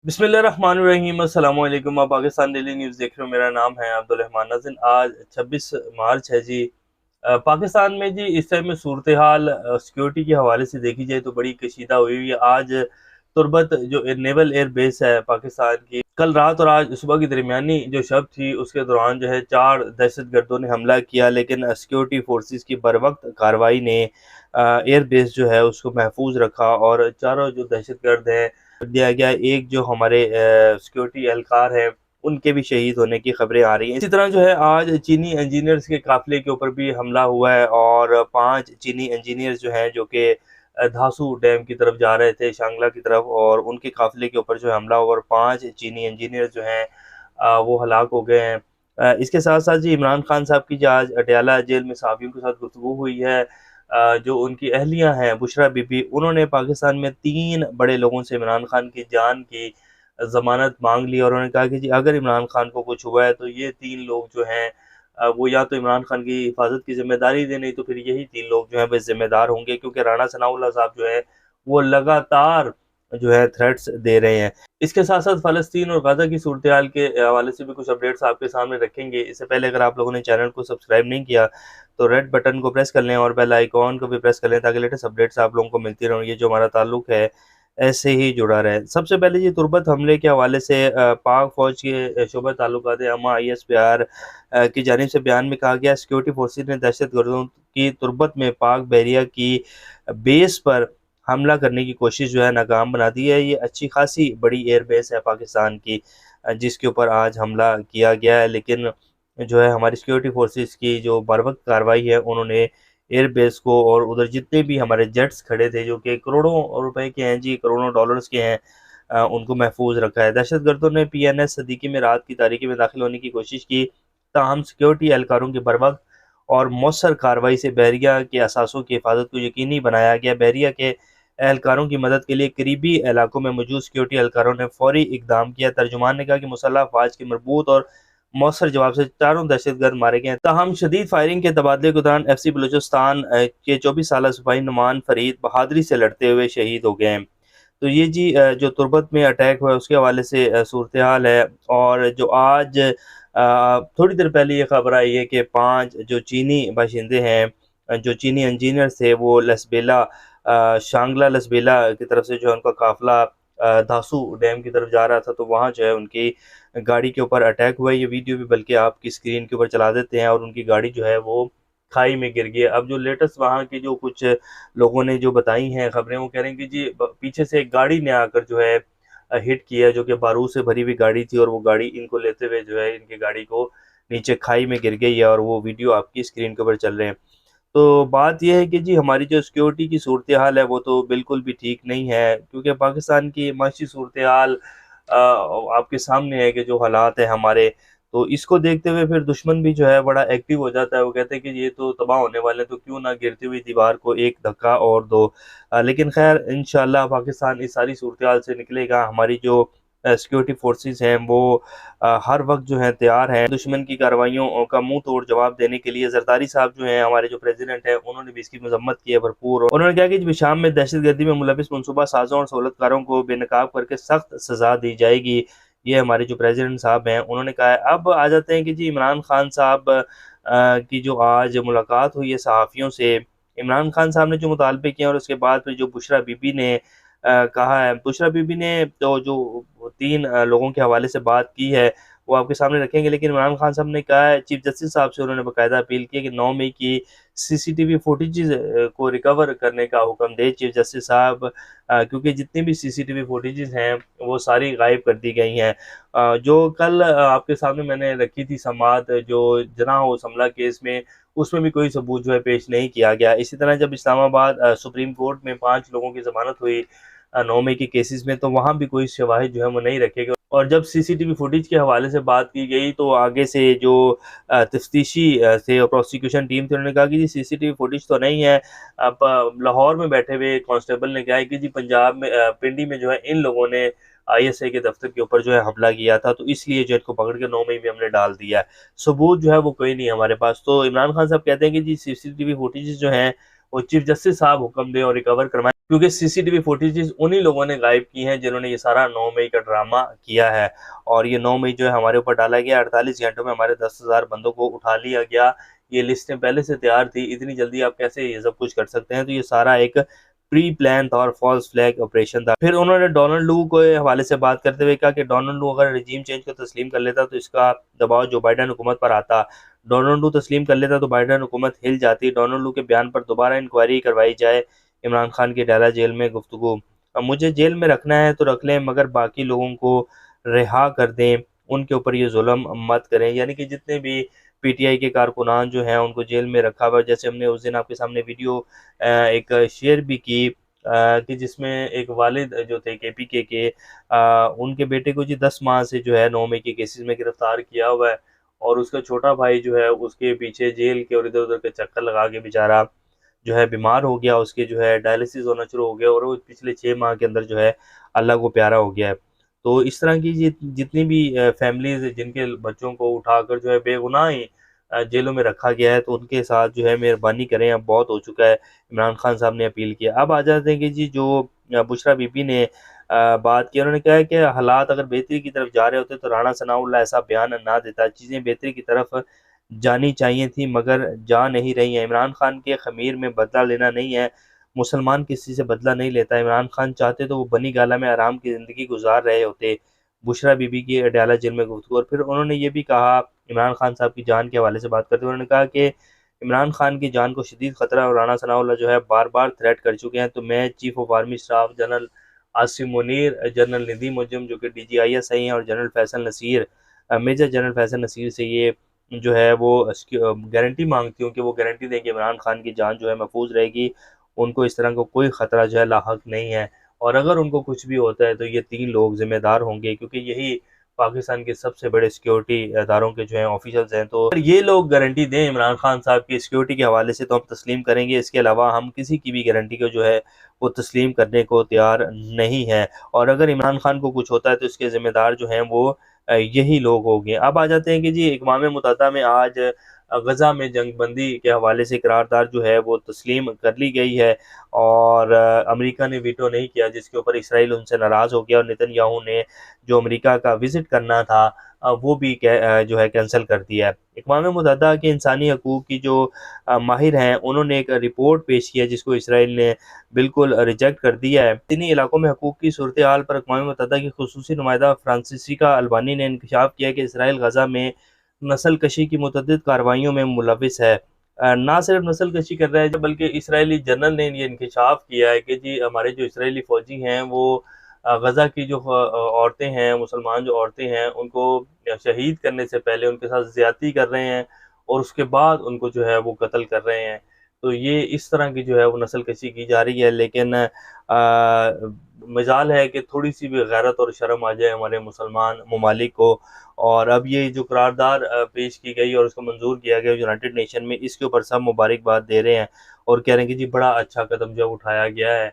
बिस्मिल्लाहिर्रहमानिर्रहीम अस्सलाम वालेकुम। आप पाकिस्तान डेली न्यूज़ देख रहे हो। मेरा नाम है अब्दुल रहमान नाज़िन। आज 26 मार्च है जी। पाकिस्तान में जी इस टाइम में सूरत हाल सिक्योरिटी के हवाले से देखी जाए तो बड़ी कशीदा हुई हुई है। आज तुरबत जो नेवल एयर बेस है पाकिस्तान की, कल रात और आज सुबह की दरमियानी जो शब थी उसके दौरान जो है 4 दहशत गर्दों ने हमला किया, लेकिन सिक्योरिटी फोर्सेस की बर वक्त कार्रवाई ने एयर बेस जो है उसको महफूज रखा और चारों जो दहशत गर्द हैं दिया गया। एक जो हमारे सिक्योरिटी एहलकार है उनके भी शहीद होने की खबरें आ रही हैं। इसी तरह जो है आज चीनी इंजीनियर्स के काफिले के ऊपर भी हमला हुआ है और 5 चीनी इंजीनियर्स जो हैं जो कि धासू डैम की तरफ जा रहे थे शांगला की तरफ, और उनके काफिले के ऊपर जो है हमला हुआ और 5 चीनी इंजीनियर्स जो हैं वो हलाक हो गए हैं। इसके साथ साथ जी इमरान खान साहब की जो आज अडयाला जेल में सहाफ़ियों के साथ गुफ्तगू हुई है, जो उनकी अहलियाँ हैं बुशरा बीबी, उन्होंने पाकिस्तान में 3 बड़े लोगों से इमरान खान की जान की ज़मानत माँग ली और उन्होंने कहा कि जी अगर इमरान खान को कुछ हुआ है तो ये 3 लोग जो हैं वो या तो इमरान खान की हिफाज़त की ज़िम्मेदारी दें, नहीं तो फिर यही 3 लोग जो हैं वो ज़िम्मेदार होंगे, क्योंकि राणा सनाउल्लाह साहब जो है वो लगातार जो है थ्रेट्स दे रहे हैं। इसके साथ-साथ फ़लस्तीन और गाज़ा की सूरत-ए-हाल के हवाले से भी कुछ अपडेट्स आपके सामने रखेंगे। इससे पहले अगर आप लोगों ने चैनल को सब्सक्राइब नहीं किया तो रेड बटन को प्रेस कर लें और बेल आइकॉन को भी प्रेस कर लें ताकि लेटेस्ट अपडेट्स आप लोगों को मिलती रहें। ये जो हमारा ताल्लुक है ऐसे ही जुड़ा रहे। सबसे पहले ये तुर्बत हमले के हवाले से पाक फ़ौज के शोबा ताल्लुकात अमा ISPR की जानिब से बयान में कहा गया सिक्योरिटी फोर्सेस ने दहशतगर्दों की तुर्बत में पाक बहरिया की बेस पर हमला करने की कोशिश जो है नाकाम बना दी है। ये अच्छी खासी बड़ी एयर बेस है पाकिस्तान की, जिसके ऊपर आज हमला किया गया है, लेकिन जो है हमारी सिक्योरिटी फोर्सेस की जो बरवक्त कार्रवाई है उन्होंने एयरबेस को और उधर जितने भी हमारे जेट्स खड़े थे जो कि करोड़ों रुपए के हैं जी, करोड़ों डॉलर्स के हैं, उनको महफूज रखा है। दहशतगर्दों ने PNS सदीकी में रात की तारीकी में दाखिल होने की कोशिश की, ताहम सिक्योरिटी एहलकारों की बरवक्त और मौसर कार्रवाई से बहरिया के असासों की हिफाजत को यकीनी बनाया गया। बहरिया के एहलकारों की मदद के लिए करीबी इलाकों में मौजूद सिक्योरिटी एहलकारों ने फौरी इकदाम किया। तर्जुमान ने कहा कि मुसल्लह अफवाज के मरबूत और मौसर जवाब से चारों दहशतगर्द मारे गए। ताहम शदीद फायरिंग के तबादले के दौरान FC बलूचिस्तान के 24 साल सिपाही नुमान फरीद बहादुरी से लड़ते हुए शहीद हो गए हैं। तो ये जी जो तुर्बत में अटैक हुआ है उसके हवाले से सूरत हाल है। और जो आज थोड़ी देर पहले ये खबर आई है कि 5 जो चीनी बाशिंदे हैं, जो चीनी इंजीनियर्स थे, वो लसबेला शांगला लसबेला की तरफ से जो है उनका काफिला धासू डैम की तरफ जा रहा था, तो वहाँ जो है उनकी गाड़ी के ऊपर अटैक हुआ है। ये वीडियो भी बल्कि आपकी स्क्रीन के ऊपर चला देते हैं और उनकी गाड़ी जो है वो खाई में गिर गई है। अब जो लेटेस्ट वहाँ की जो कुछ लोगों ने जो बताई हैं खबरें, वो कह रहे हैं कि जी पीछे से एक गाड़ी ने आकर जो है हिट किया, जो कि बारूद से भरी हुई गाड़ी थी, और वो गाड़ी इनको लेते हुए जो है इनकी गाड़ी को नीचे खाई में गिर गई है और वो वीडियो आपकी स्क्रीन के ऊपर चल रहे हैं। तो बात ये है कि जी हमारी जो सिक्योरिटी की सूरत हाल है वो तो बिल्कुल भी ठीक नहीं है, क्योंकि पाकिस्तान की माशी सूरत हाल आपके सामने है कि जो हालात है हमारे, तो इसको देखते हुए फिर दुश्मन भी जो है बड़ा एक्टिव हो जाता है। वो कहते हैं कि ये तो तबाह होने वाले हैं, तो क्यों ना गिरती हुई दीवार को एक धक्का और दो। लेकिन खैर इंशाल्लाह पाकिस्तान इस सारी सूरत हाल से निकलेगा। हमारी जो सिक्योरिटी फोर्सेस हैं वो हर वक्त जो है तैयार हैं दुश्मन की कार्रवाइयों का मुंह तोड़ जवाब देने के लिए। जरदारी साहब जो हैं हमारे जो प्रेसिडेंट हैं, उन्होंने भी इसकी मजम्मत की है भरपूर। उन्होंने कहा कि जब शाम में दहशतगर्दी में मुलविस मनसूबा साजों और सहूलतकारों को बेनकाब करके सख्त सजा दी जाएगी। ये हमारे जो प्रेसिडेंट साहब हैं उन्होंने कहा है। अब आ जाते हैं कि जी इमरान खान साहब की जो आज मुलाकात हुई है सहाफ़ियों से, इमरान खान साहब ने जो मुतालबे किए और उसके बाद फिर जो बुशरा बीबी ने कहा है, बुशरा बीबी ने तो जो 3 लोगों के हवाले से बात की है वो आपके सामने रखेंगे, लेकिन इमरान खान साहब ने कहा है, चीफ जस्टिस साहब से उन्होंने बाकायदा अपील की है कि 9 मई की CCTV फुटेजेस को रिकवर करने का हुक्म दे चीफ जस्टिस साहब, क्योंकि जितनी भी CCTV फुटेजेस हैं वो सारी गायब कर दी गई हैं। जो कल आपके सामने मैंने रखी थी समाअत जो जना हाउस हमला केस में, उसमें भी कोई सबूत जो है पेश नहीं किया गया। इसी तरह जब इस्लामाबाद सुप्रीम कोर्ट में 5 लोगों की ज़मानत हुई 9 मई के केसेस में, तो वहाँ भी कोई शवाहिद जो है वो नहीं रखे गए। और जब CCTV फुटेज के हवाले से बात की गई तो आगे से जो तफ्तीशी थे और प्रोसिक्यूशन टीम थी, उन्होंने कहा कि जी CCTV फुटेज तो नहीं है। अब लाहौर में बैठे हुए कांस्टेबल ने कहा है कि जी पंजाब में पिंडी में जो है इन लोगों ने ISI के दफ्तर के ऊपर जो है हमला किया था, तो इसलिए जो इनको पकड़ के 9 मई में हमने डाल दिया है। सबूत जो है वो कोई नहीं है हमारे पास। तो इमरान खान साहब कहते हैं कि जी CCTV फुटेज जो हैं और चीफ जस्टिस साहब हुक्म दें और रिकवर करवाएं, क्योंकि सीसीटीवी फुटेजेस उन्हीं लोगों ने गायब की हैं जिन्होंने ये सारा 9 मई का ड्रामा किया है। और ये 9 मई जो है हमारे ऊपर डाला गया, 48 घंटों में हमारे 10,000 बंदों को उठा लिया गया। ये लिस्टें पहले से तैयार थी, इतनी जल्दी आप कैसे ये सब कुछ कर सकते हैं? तो ये सारा एक प्री प्लान था और फॉल्स फ्लैग ऑपरेशन था। फिर उन्होंने डोनाल्ड लू के हवाले से बात करते हुए कहा कि डोनाल्ड लू अगर रिजीम चेंज को तस्लीम कर लेता तो इसका दबाव जो बाइडेन हुकूमत पर आता। डोनाल्ड लू तस्लीम कर लेता तो बाइडेन हुकूमत हिल जाती। डोनाल्ड लू के बयान पर दोबारा इंक्वायरी करवाई जाए। इमरान खान की डाला जेल में गुफ्तगू। अब मुझे जेल में रखना है तो रख लें, मगर बाकी लोगों को रिहा कर दें, उनके ऊपर ये जुल्म मत करें। यानी कि जितने भी पीटीआई के कारकुनान जो हैं उनको जेल में रखा हुआ, जैसे हमने उस दिन आपके सामने वीडियो एक शेयर भी की कि जिसमें एक वालिद जो थे केपीके के उनके बेटे को जी 10 माह से जो है 9 मई के केसेस में गिरफ्तार किया हुआ है, और उसका छोटा भाई जो है उसके पीछे जेल के और इधर उधर के चक्कर लगा के बेचारा जो है बीमार हो गया, उसके जो है डायलिसिस होना शुरू हो गया और वो पिछले 6 माह के अंदर जो है अल्लाह को प्यारा हो गया है। तो इस तरह की जितनी भी फैमिलीज़ जिनके बच्चों को उठाकर जो है बेगुनाह ही जेलों में रखा गया है, तो उनके साथ जो है मेहरबानी करें, अब बहुत हो चुका है। इमरान खान साहब ने अपील किया। अब आ जाते हैं कि जी जो बुशरा बीबी ने बात की, उन्होंने कहा है कि हालात अगर बेहतरी की तरफ जा रहे होते तो राणा सनाउल्लाह ऐसा बयान ना देता। चीज़ें बेहतरी की तरफ जानी चाहिए थी मगर जा नहीं रही हैं। इमरान खान के ख़मीर में बदला लेना नहीं है, मुसलमान किसी से बदला नहीं लेता। इमरान खान चाहते तो वो बनी गाला में आराम की ज़िंदगी गुजार रहे होते। बुशरा बीबी की अडयाला जेल में गुफ्तगू। और फिर उन्होंने ये भी कहा, इमरान खान साहब की जान के हवाले से बात करते हुए उन्होंने कहा कि इमरान खान की जान को शदीद खतरा है और राणा सनाउल्लाह जो है बार बार थ्रेट कर चुके हैं। तो मैं chief of army staff general Asim Munir, general निधि मुजम जो कि DGISI हैं, और general Faisal Naseer, major general Faisal Naseer से ये जो है वो गारंटी मांगती हूँ कि वो गारंटी दें कि इमरान खान की जान जो है महफूज रहेगी, उनको इस तरह का कोई ख़तरा जो है लाहक नहीं है। और अगर उनको कुछ भी होता है तो ये 3 लोग ज़िम्मेदार होंगे, क्योंकि यही पाकिस्तान के सबसे बड़े सिक्योरिटी इदारों के जो हैं ऑफिशियल्स हैं। तो अगर ये लोग गारंटी दें इमरान खान साहब की सिक्योरिटी के हवाले से तो हम तस्लीम करेंगे। इसके अलावा हम किसी की भी गारंटी को जो है वो तस्लीम करने को तैयार नहीं है। और अगर इमरान खान को कुछ होता है तो इसके ज़िम्मेदार जो हैं वो यही लोग होंगे। अब आ जाते हैं कि जी इक़वाम मुत्तहिदा में आज गज़ा में जंगबंदी के हवाले से करारदाद जो है वो तस्लीम कर ली गई है, और अमेरिका ने वीटो नहीं किया, जिसके ऊपर इसराइल उनसे नाराज़ हो गया और नेतन्याहू ने जो अमेरिका का विज़िट करना था वो भी जो है कैंसिल कर दिया है। इक़वाम मुत्तहिदा के इंसानी हकूक़ की जो माहिर हैं उन्होंने एक रिपोर्ट पेश किया जिसको इसराइल ने बिल्कुल रिजेक्ट कर दिया है। इन्हीं इलाकों में हकूक़ की सूरत हाल पर इक़वाम मुत्तहिदा की खुसूसी नुमाइंदा फ्रांसिस्का अल्बानी ने इंकशाफ किया कि इसराइल गज़ा में नस्ल कशी की मुतअद्दिद कार्रवाइयों में मुलविस है। ना सिर्फ नस्ल कशी कर रहा है बल्कि इसराइली जनरल ने ये इंकशाफ किया है कि जी हमारे जो इसराइली फ़ौजी हैं वो गज़ा की जो औरतें हैं, मुसलमान जो औरतें हैं, उनको शहीद करने से पहले उनके साथ ज़्यादती कर रहे हैं और उसके बाद उनको जो है वो कत्ल कर रहे हैं। तो ये इस तरह की जो है वो नस्ल कशी की जा रही है, लेकिन मजाल है कि थोड़ी-सी भी गैरत और शर्म आ जाए हमारे मुसलमान ममालिक को। और अब ये जो करारदाद पेश की गई और उसको मंजूर किया गया यूनाइटेड नेशन में, इसके ऊपर सब मुबारकबाद दे रहे हैं और कह रहे हैं कि जी बड़ा अच्छा कदम जो उठाया गया है।